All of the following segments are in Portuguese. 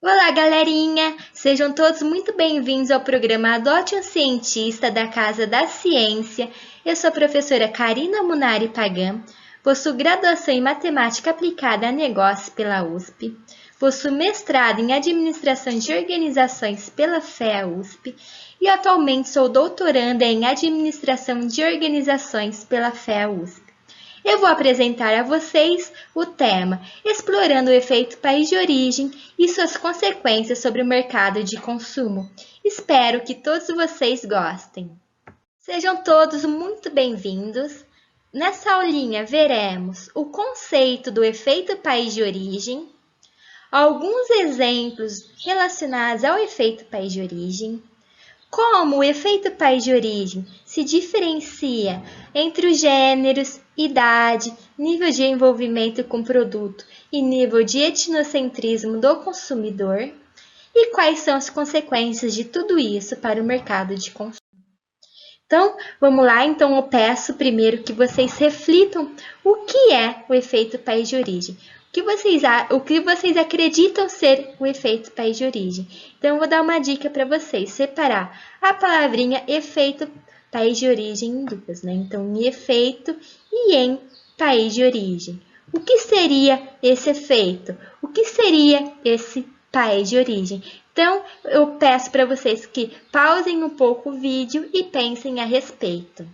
Olá, galerinha! Sejam todos muito bem-vindos ao programa Adote um Cientista da Casa da Ciência. Eu sou a professora Karina Munari Pagan, possuo graduação em Matemática Aplicada a Negócios pela USP, possuo mestrado em Administração de Organizações pela FEA USP e atualmente sou doutoranda em Administração de Organizações pela FEA USP. Eu vou apresentar a vocês o tema Explorando o efeito país de origem e suas consequências sobre o mercado de consumo. Espero que todos vocês gostem. Sejam todos muito bem-vindos. Nessa aulinha veremos o conceito do efeito país de origem, alguns exemplos relacionados ao efeito país de origem, como o efeito país de origem se diferencia entre os gêneros, idade, nível de envolvimento com o produto e nível de etnocentrismo do consumidor, e quais são as consequências de tudo isso para o mercado de consumo. Então, vamos lá. Então, eu peço primeiro que vocês reflitam o que é o efeito país de origem. O que vocês acreditam ser o efeito país de origem? Então, eu vou dar uma dica para vocês, separar a palavrinha efeito país de origem em duas, né? Então, em efeito e em país de origem. O que seria esse efeito? O que seria esse país de origem? Então, eu peço para vocês que pausem um pouco o vídeo e pensem a respeito.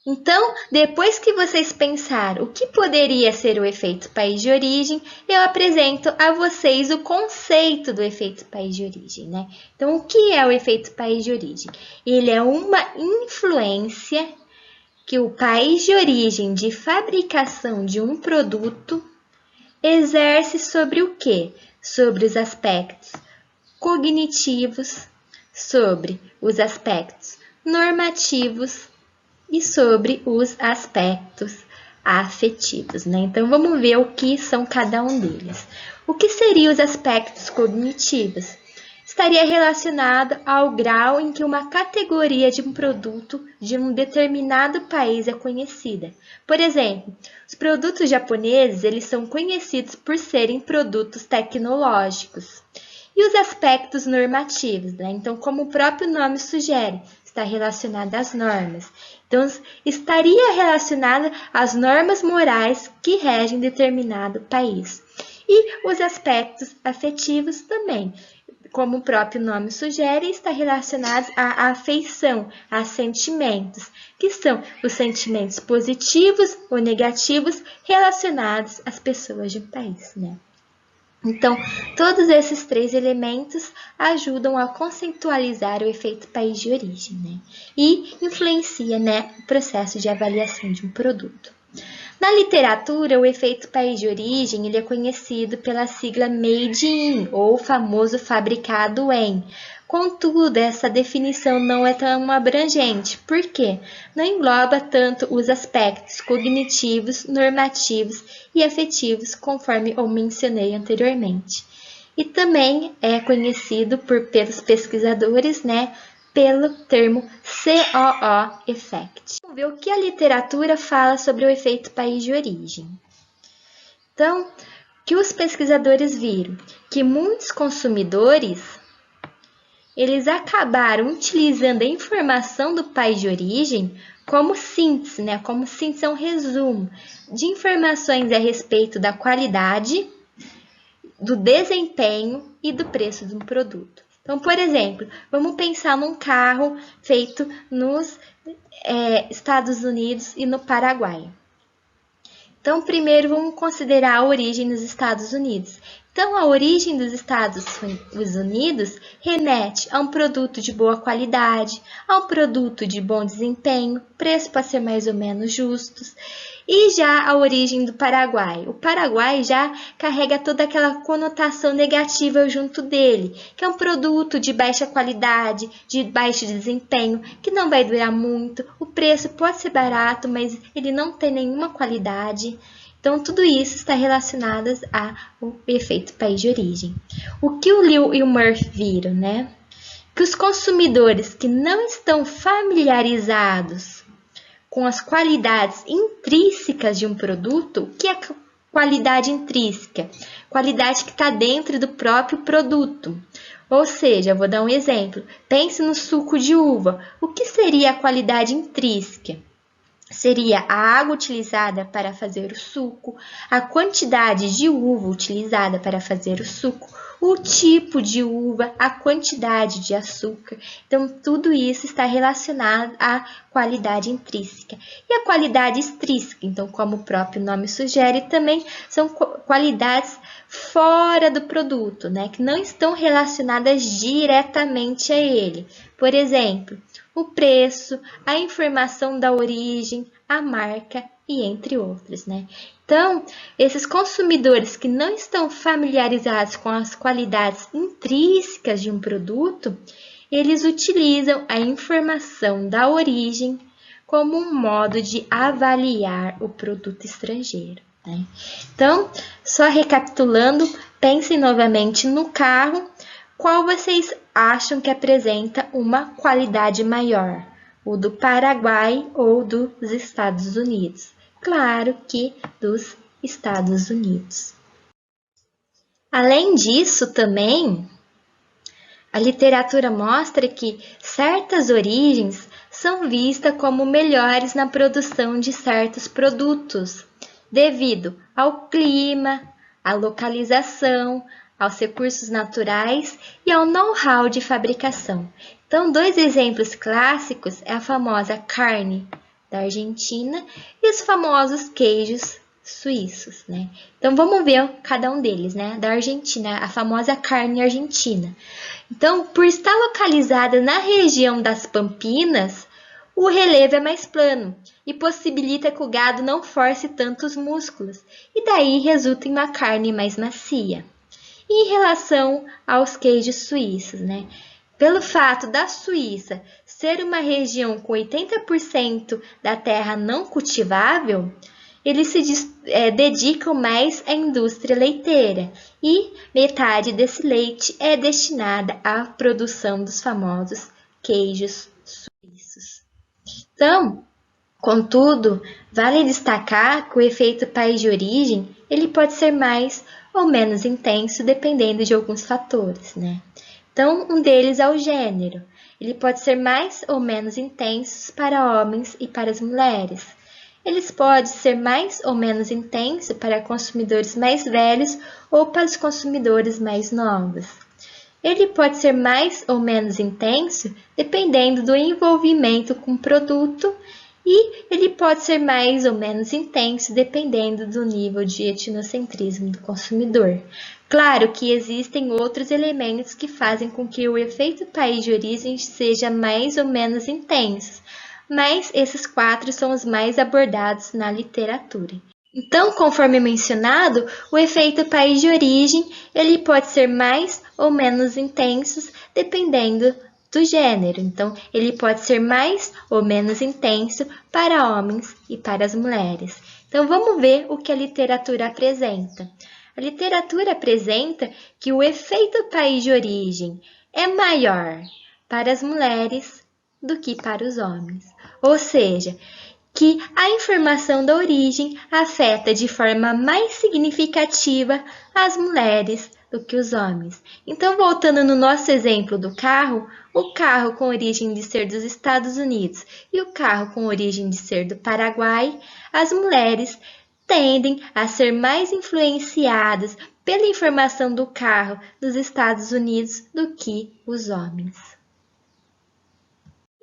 Então, depois que vocês pensaram o que poderia ser o efeito país de origem, eu apresento a vocês o conceito do efeito país de origem, né? Então, o que é o efeito país de origem? Ele é uma influência que o país de origem de fabricação de um produto exerce sobre o quê? Sobre os aspectos cognitivos, sobre os aspectos normativos e sobre os aspectos afetivos, né? Então, vamos ver o que são cada um deles. O que seriam os aspectos cognitivos? Estaria relacionado ao grau em que uma categoria de um produto de um determinado país é conhecida. Por exemplo, os produtos japoneses, eles são conhecidos por serem produtos tecnológicos. E os aspectos normativos, né? Então, como o próprio nome sugere, está relacionado às normas. Então, estaria relacionado às normas morais que regem determinado país. E os aspectos afetivos também, como o próprio nome sugere, está relacionado à afeição, a sentimentos, que são os sentimentos positivos ou negativos relacionados às pessoas de um país, né? Então, todos esses três elementos ajudam a conceitualizar o efeito país de origem, né? E influencia, né, o processo de avaliação de um produto. Na literatura, o efeito país de origem ele é conhecido pela sigla Made in, ou famoso fabricado em. Contudo, essa definição não é tão abrangente, porque não engloba tanto os aspectos cognitivos, normativos e afetivos, conforme eu mencionei anteriormente. E também é conhecido pelos pesquisadores, né, pelo termo COO Effect. Vamos ver o que a literatura fala sobre o efeito país de origem. Então, que os pesquisadores viram que muitos consumidores eles acabaram utilizando a informação do país de origem como síntese, né? Como síntese é um resumo de informações a respeito da qualidade, do desempenho e do preço de um produto. Então, por exemplo, vamos pensar num carro feito nos Estados Unidos e no Paraguai. Então, primeiro vamos considerar a origem nos Estados Unidos. Então, a origem dos Estados Unidos remete a um produto de boa qualidade, a um produto de bom desempenho, preço para ser mais ou menos justos. E já a origem do Paraguai. O Paraguai já carrega toda aquela conotação negativa junto dele, que é um produto de baixa qualidade, de baixo desempenho, que não vai durar muito. O preço pode ser barato, mas ele não tem nenhuma qualidade. Então, tudo isso está relacionado ao efeito país de origem. O que o Liu e o Murphy viram, né? Que os consumidores que não estão familiarizados com as qualidades intrínsecas de um produto, o que qualidade intrínseca, qualidade que está dentro do próprio produto. Ou seja, vou dar um exemplo. Pense no suco de uva. O que seria a qualidade intrínseca? Seria a água utilizada para fazer o suco, a quantidade de uva utilizada para fazer o suco, o tipo de uva, a quantidade de açúcar. Então, tudo isso está relacionado à qualidade intrínseca. E a qualidade extrínseca, então, como o próprio nome sugere, também são qualidades fora do produto, né, que não estão relacionadas diretamente a ele. Por exemplo, o preço, a informação da origem, a marca e entre outros, né? Então, esses consumidores que não estão familiarizados com as qualidades intrínsecas de um produto, eles utilizam a informação da origem como um modo de avaliar o produto estrangeiro, né? Então, só recapitulando, pensem novamente no carro. Qual vocês acham que apresenta uma qualidade maior? O do Paraguai ou dos Estados Unidos? Claro que dos Estados Unidos. Além disso, também, a literatura mostra que certas origens são vistas como melhores na produção de certos produtos, devido ao clima, à localização, aos recursos naturais e ao know-how de fabricação. Então, dois exemplos clássicos é a famosa carne da Argentina e os famosos queijos suíços, né? Então, vamos ver cada um deles, né? Da Argentina, a famosa carne argentina. Então, por estar localizada na região das Pampinas, o relevo é mais plano e possibilita que o gado não force tanto os músculos, e daí resulta em uma carne mais macia. E em relação aos queijos suíços, né? Pelo fato da Suíça ser uma região com 80% da terra não cultivável, eles se dedicam mais à indústria leiteira e metade desse leite é destinada à produção dos famosos queijos suíços. Então, contudo, vale destacar que o efeito país de origem ele pode ser mais ou menos intenso dependendo de alguns fatores, né? Então, um deles é o gênero. Ele pode ser mais ou menos intenso para homens e para as mulheres. Eles podem ser mais ou menos intenso para consumidores mais velhos ou para os consumidores mais novos. Ele pode ser mais ou menos intenso dependendo do envolvimento com o produto e ele pode ser mais ou menos intenso dependendo do nível de etnocentrismo do consumidor. Claro que existem outros elementos que fazem com que o efeito país de origem seja mais ou menos intenso, mas esses 4 são os mais abordados na literatura. Então, conforme mencionado, o efeito país de origem ele pode ser mais ou menos intenso dependendo do gênero. Então, ele pode ser mais ou menos intenso para homens e para as mulheres. Então, vamos ver o que a literatura apresenta. A literatura apresenta que o efeito país de origem é maior para as mulheres do que para os homens. Ou seja, que a informação da origem afeta de forma mais significativa as mulheres do que os homens. Então, voltando no nosso exemplo do carro, o carro com origem de ser dos Estados Unidos e o carro com origem de ser do Paraguai, as mulheres tendem a ser mais influenciadas pela informação do carro dos Estados Unidos do que os homens.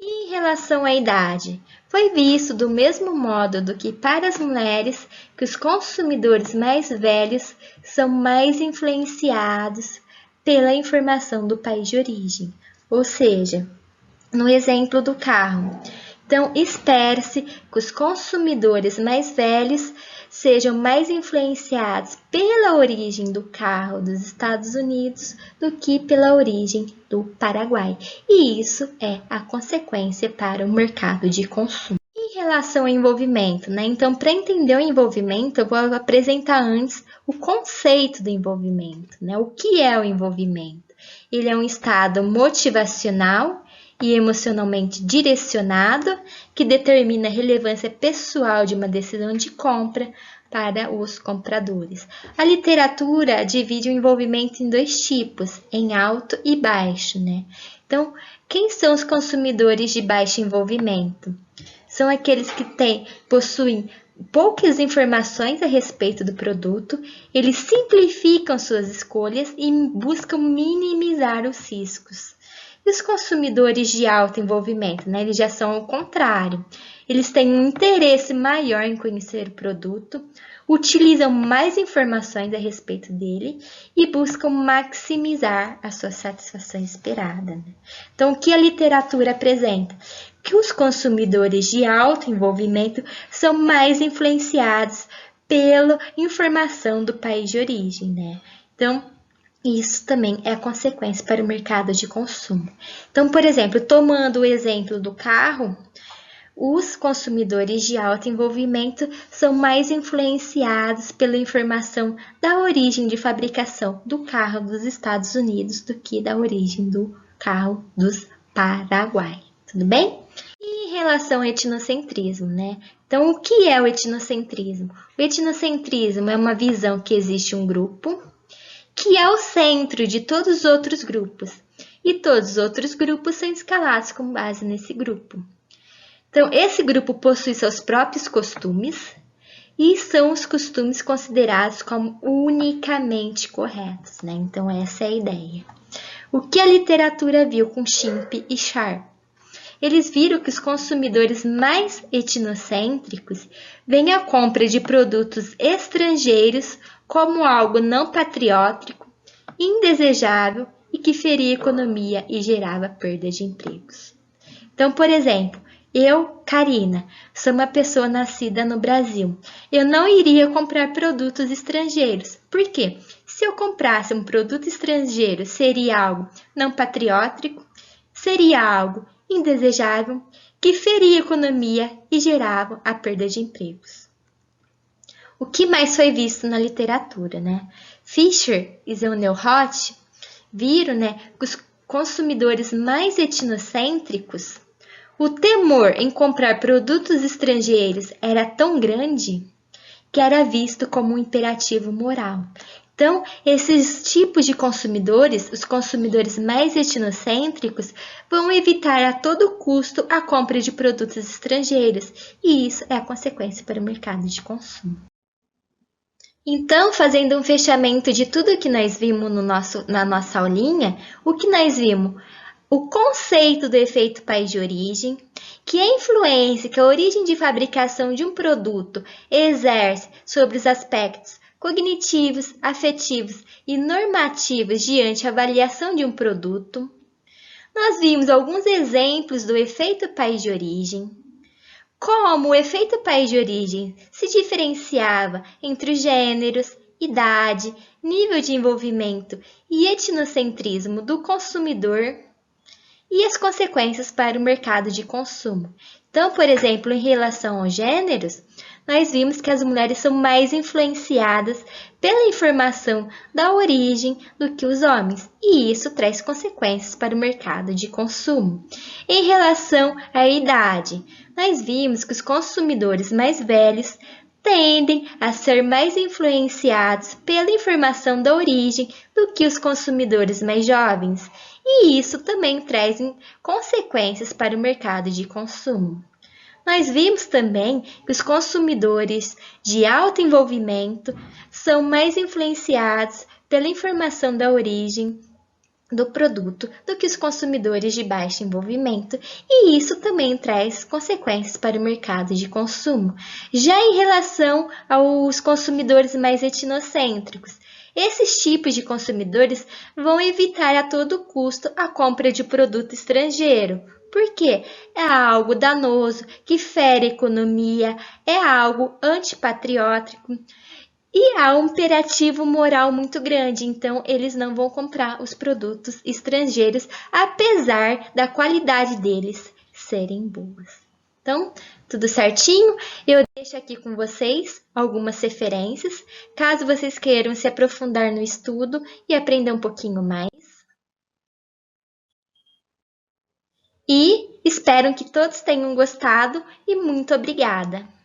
E em relação à idade, foi visto do mesmo modo do que para as mulheres que os consumidores mais velhos são mais influenciados pela informação do país de origem, ou seja, no exemplo do carro. Então, espera-se que os consumidores mais velhos sejam mais influenciados pela origem do carro dos Estados Unidos do que pela origem do Paraguai. E isso é a consequência para o mercado de consumo. Em relação ao envolvimento, né? Então, para entender o envolvimento, eu vou apresentar antes o conceito do envolvimento, né? O que é o envolvimento? Ele é um estado motivacional e emocionalmente direcionado, que determina a relevância pessoal de uma decisão de compra, para os compradores. A literatura divide o envolvimento em dois tipos, em alto e baixo, né? Então, quem são os consumidores de baixo envolvimento? São aqueles que possuem poucas informações a respeito do produto, eles simplificam suas escolhas e buscam minimizar os riscos. E os consumidores de alto envolvimento, né? Eles já são o contrário. Eles têm um interesse maior em conhecer o produto, utilizam mais informações a respeito dele e buscam maximizar a sua satisfação esperada, né? Então, o que a literatura apresenta? Que os consumidores de alto envolvimento são mais influenciados pela informação do país de origem, né? Então, isso também é consequência para o mercado de consumo. Então, por exemplo, tomando o exemplo do carro, os consumidores de alto envolvimento são mais influenciados pela informação da origem de fabricação do carro dos Estados Unidos do que da origem do carro dos Paraguai. Tudo bem? E em relação ao etnocentrismo, né? Então, o que é o etnocentrismo? O etnocentrismo é uma visão que existe um grupo que é o centro de todos os outros grupos, e todos os outros grupos são escalados com base nesse grupo. Então, esse grupo possui seus próprios costumes e são os costumes considerados como unicamente corretos, né? Então, essa é a ideia. O que a literatura viu com Schimpp e Sharp? Eles viram que os consumidores mais etnocêntricos veem a compra de produtos estrangeiros como algo não patriótico, indesejável e que feria a economia e gerava perda de empregos. Então, por exemplo, eu, Karina, sou uma pessoa nascida no Brasil. Eu não iria comprar produtos estrangeiros. Por quê? Se eu comprasse um produto estrangeiro, seria algo não patriótico, seria algo indesejável, que feria a economia e gerava a perda de empregos. O que mais foi visto na literatura, né? Fischer e Zeuner-Roth viram, né, que os consumidores mais etnocêntricos, o temor em comprar produtos estrangeiros era tão grande que era visto como um imperativo moral. Então, esses tipos de consumidores, os consumidores mais etnocêntricos, vão evitar a todo custo a compra de produtos estrangeiros, e isso é a consequência para o mercado de consumo. Então, fazendo um fechamento de tudo que nós vimos na nossa aulinha, o que nós vimos? O conceito do efeito país de origem, que a influência que a origem de fabricação de um produto exerce sobre os aspectos cognitivos, afetivos e normativos diante a avaliação de um produto. Nós vimos alguns exemplos do efeito país de origem, como o efeito país de origem se diferenciava entre os gêneros, idade, nível de envolvimento e etnocentrismo do consumidor e as consequências para o mercado de consumo. Então, por exemplo, em relação aos gêneros, nós vimos que as mulheres são mais influenciadas pela informação da origem do que os homens, e isso traz consequências para o mercado de consumo. Em relação à idade, nós vimos que os consumidores mais velhos tendem a ser mais influenciados pela informação da origem do que os consumidores mais jovens, e isso também traz consequências para o mercado de consumo. Nós vimos também que os consumidores de alto envolvimento são mais influenciados pela informação da origem do produto do que os consumidores de baixo envolvimento, e isso também traz consequências para o mercado de consumo. Já em relação aos consumidores mais etnocêntricos, esses tipos de consumidores vão evitar a todo custo a compra de produto estrangeiro. Por quê? É algo danoso, que fere a economia, é algo antipatriótico e há um imperativo moral muito grande, então eles não vão comprar os produtos estrangeiros, apesar da qualidade deles serem boas. Então, tudo certinho? Eu deixo aqui com vocês algumas referências, caso vocês queiram se aprofundar no estudo e aprender um pouquinho mais. E espero que todos tenham gostado e muito obrigada!